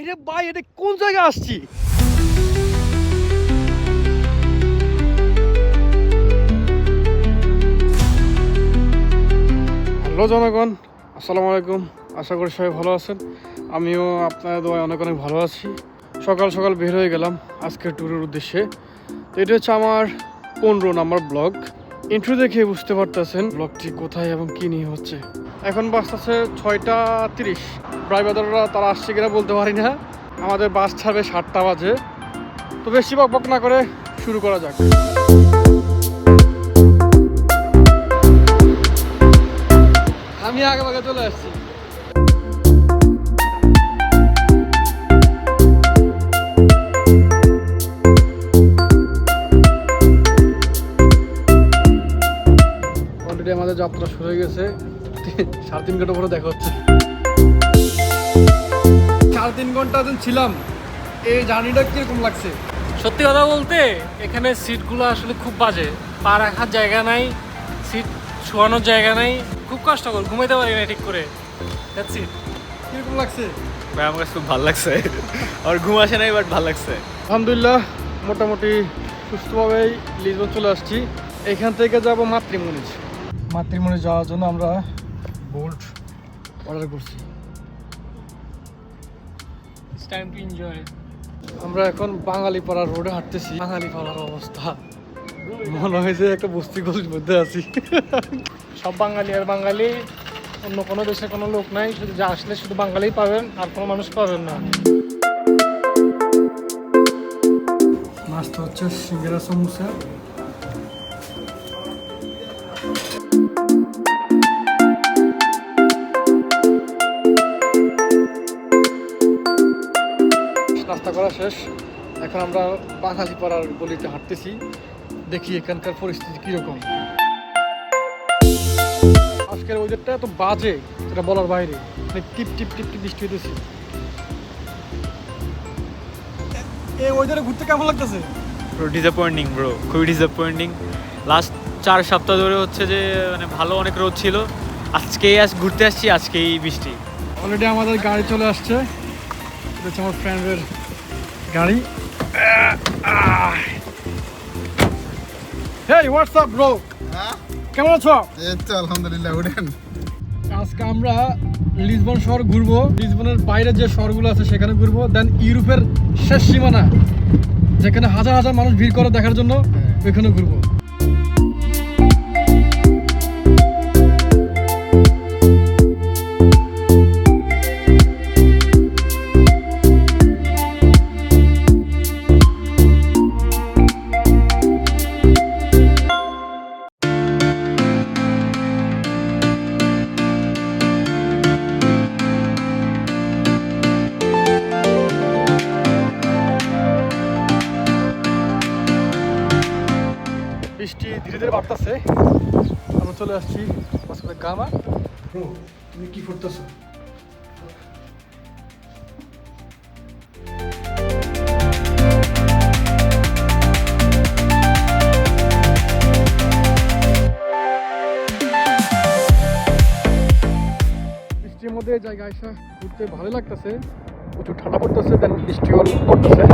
আরে ভাই এটা কোন জায়গা আসছি? হ্যালো জনগণ, আসসালামু আলাইকুম। আশা করি সবাই ভালো আছেন। আমিও আপনাদের দোয়ায় অনেক অনেক ভালো আছি। সকাল সকাল বের হয়ে গেলাম আজকের ট্যুরের উদ্দেশ্যে। তো এটা হচ্ছে আমার 15 নম্বর ব্লগ। ইন্ট্রো দেখে বুঝতে পারতেছেন ব্লগটি কোথায় এবং কী নিয়ে হচ্ছে। এখন বাসতেছে 6:30। ড্রাইভাররা তারা আসছে কিনা বলতে পারি না। আমাদের বাস ছাড়বে 7টা বাজে। তো বেশি বকবক না করে শুরু করা যাক। আমি আগে ভাগে চলে আসছি। অলরেডি আমাদের যাত্রা শুরু হয়ে গেছে। 3.5 ঘন্টা পরে দেখা হচ্ছে। 3.5 ঘন্টা দিন ছিলাম। এই জার্নিটা কিরকম লাগছে? সত্যি কথা বলতে এখানে সিটগুলো আসলে খুব বাজে, পা রাখার জায়গা নাই, সিট শোয়ানোর জায়গা নাই, খুব কষ্টকর, ঘুমাইতে পারি না ঠিক করে। That's it. কিরকম লাগছে? ভাই আমার কাছে খুব ভালো লাগছে। আর ঘুম আসে নাই, বাট ভালো লাগছে। আলহামদুলিল্লাহ মোটামুটি সুস্থভাবেই লিসবন চলে আসছি। এখান থেকে যাব মাতৃমণিজ। মাতৃমণিজ যাওয়ার জন্য আমরা বোল্ট অর্ডার করছি। It's time to enjoy. আমরা এখন বাঙালিপাড়া রোডে হাঁটতেছি। বাঙালিপাড়ার অবস্থা মনে হয় যে একটা বস্তি গলির মধ্যে আছি। সব বাঙালি আর বাঙালি, অন্য কোনো দেশে কোনো লোক নাই, শুধু যা আসলে শুধু বাঙালিই পাবেন, আর কোনো মানুষ পাবেন না। নাস্তা হচ্ছে সিঙ্গারা সমোসা। নাস্তা করা শেষ। এখন আমরা বাঙালিপাড়ার গলিতে হাঁটতেছি, দেখি এখানকার পরিস্থিতি কিরকম। আজকের ওয়েদারটা এত বাজে এটা বলার বাইরে। টিপ টিপ টিপ টিপ বৃষ্টি হইতেছে। এই ওয়েদারে ঘুরতে কেমন লাগতেছে? ডিসঅ্যাপয়েন্টিং ব্রো, খুবই ডিসঅ্যাপয়েন্টিং। লাস্ট 4 সপ্তাহ ধরে হচ্ছে যে মানে ভালো অনেক রোদ ছিল, আজকেই ঘুরতে আসছি, আজকেই বৃষ্টি। অলরেডি আমাদের গাড়ি চলে আসছে। এটা হচ্ছে আমার ফ্রেন্ডের গাড়ি। হেই হোয়াটস আপ ব্রো, কেমন আছো? এই তো আলহামদুলিল্লাহ। উঠেন। আজকে আমরা লিসবন শহর ঘুরবো। লিসবনের বাইরে যে শহরগুলো আছে সেখানে ঘুরবো। দেন ইউরোপের শেষ সীমানা যেখানে হাজার হাজার মানুষ ভিড় করে দেখার জন্য ওইখানে ঘুরবো। বৃষ্টি ধীরে ধীরে বাড়তেছে। আমরা চলে আসছি মাঝখানে গামা। ব্রো তুমি কি করতেছো? বৃষ্টির মধ্যে জায়গায় আসা ঘুরতে ভালো লাগতেছে। প্রচুর ঠান্ডা পড়তেছে, দেন বৃষ্টিও পড়তেছে।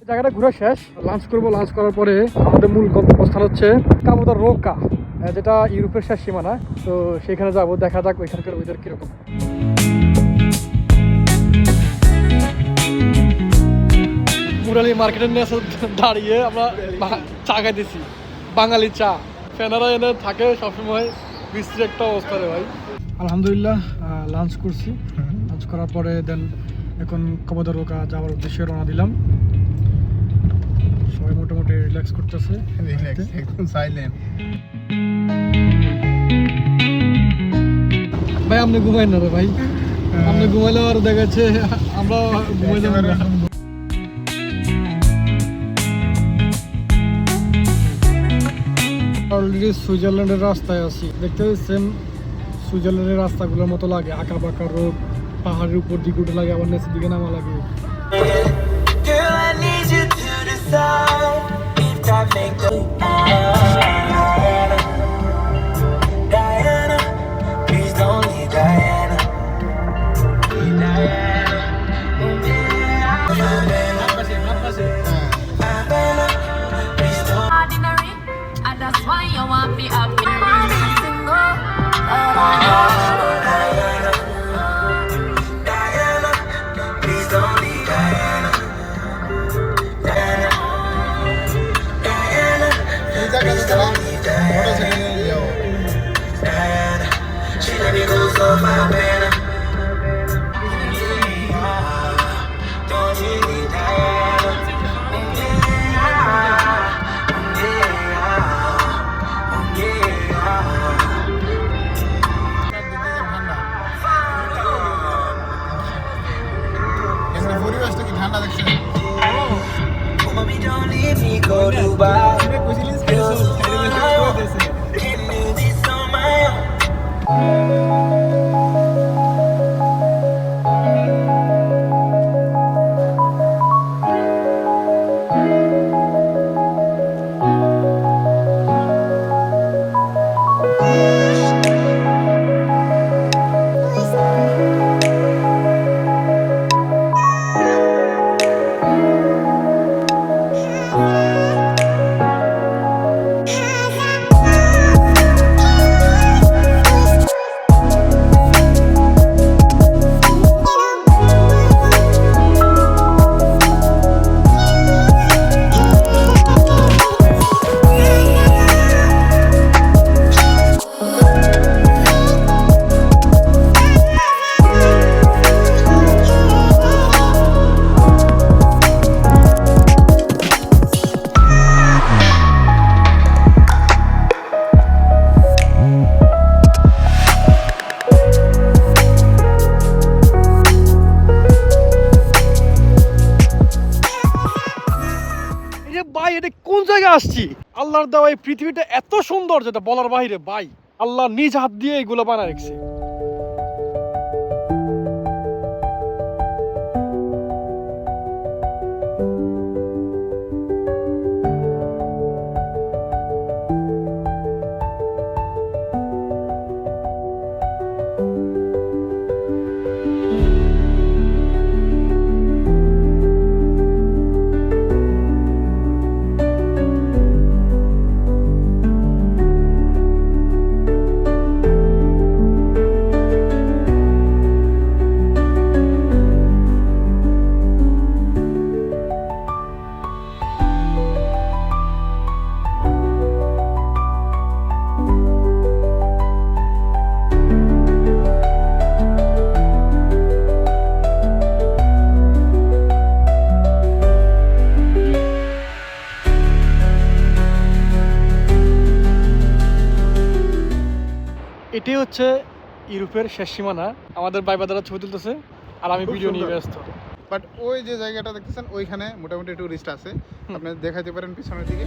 জায়গাটা ঘোরা শেষ। লাঞ্চ করবো। লাঞ্চ করার পরে আমাদের মূল গন্তব্যস্থান হচ্ছে কাবো দা রোকা, যেটা ইউরোপের শেষ সীমানা। তো সেখানে যাবো, দেখা যাক ওইখানকার ওয়েদার কিরকম। মুরালি মার্কেটের নিয়ে দাঁড়িয়ে আমরা চা খাইতেছি, বাঙালি চা। ফ্যানারা এনে থাকে সবসময়। বৃষ্টির একটা অবস্থা রে ভাই। আলহামদুলিল্লাহ লাঞ্চ করছি। লাঞ্চ করার পরে দেন এখন কাবো দা রোকা যাওয়ার উদ্দেশ্যে রওনা দিলাম। সবাই মোটামুটি রিল্যাক্স করতেছে। একদম সাইলেন্ট। ভাই আপনি ঘুমাই না রে ভাই, আপনি ঘুমাইলে আর দেখা যাচ্ছে আমরা ঘুমাই যাবো না। অলরেডি সুইজারল্যান্ডের রাস্তায় আছি। দেখতে সেম সুইজারল্যান্ডের রাস্তাগুলোর মতো লাগে, আঁকা বাঁকা রোড, পাহাড়ের উপর দিকে উঠে লাগে, আবার নিচের দিকে নামা লাগে। Girl, I need you to decide if I make the Diana, please don't leave Diana. Diana, please don't. Ordinary, and that's why you want me up in single. Diana, please don't leave Diana. Diana, Diana, এই জায়গাটা যারা motorcycle নিয়ে যাও Diana, she let me go so far, man. Don't you leave Diana. এখানে পরিবেশটা কি ঠান্ডা দেখছেন? Mommy, don't leave me, go Dubai. Can do this on my own. এই যে ভাই, এটা কোন জায়গায় আসছি? আল্লাহর দেওয়া এই পৃথিবীটা এত সুন্দর যেটা বলার বাইরে ভাই। আল্লাহ নিজ হাত দিয়ে এগুলো বানায় রেখেছে। এটি হচ্ছে ইউরোপের শেষ সীমানা। আমাদের বাইবাদারা ছবি তুলতেছে আর আমি খুব ভিডিও নিয়ে সুন্দর। ব্যস্ত। বাট ওই যে জায়গাটা দেখতেছেন ওইখানে মোটামুটি টুরিস্ট আছে, আপনি দেখাইতে পারেন পিছনের দিকে।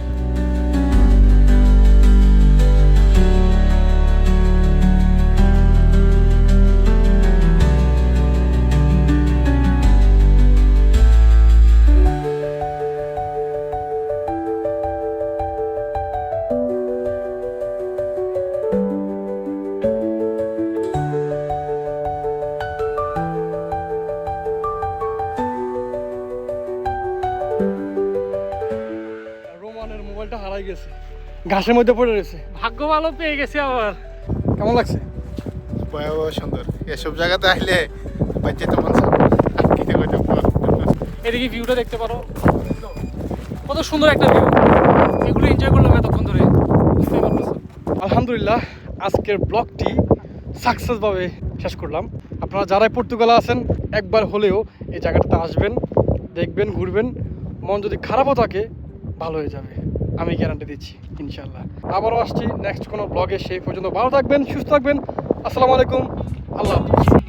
রোমানের মোবাইলটা হারাই গেছে, ঘাসের মধ্যে পড়ে রয়েছে। ভাগ্য ভালো পেয়ে গেছি আবার। কেমন লাগছে? ভয়াবহ সুন্দর। এসব জায়গাতে আসলে বাচ্চা তো মন চায়। আর কি কইতে পারবো? এদিকে ভিউটা দেখতে পারো, কত সুন্দর একটা ভিউ। এগুলো এনজয় করলাম এতক্ষণ ধরে, বুঝতেই পারতেছো। আলহামদুলিল্লাহ, আজকের ব্লগটি সাকসেসভাবে শেষ করলাম। আপনারা যারাই পর্তুগালে আছেন একবার হলেও এই জায়গাটাতে আসবেন, দেখবেন, ঘুরবেন। মন যদি খারাপও থাকে ভালো হয়ে যাবে, আমি গ্যারান্টি দিচ্ছি ইনশাল্লাহ। আবারও আসছি নেক্সট কোনো ব্লগে। সেই পর্যন্ত ভালো থাকবেন, সুস্থ থাকবেন। আসসালামু আলাইকুম, আল্লাহ হাফিজ।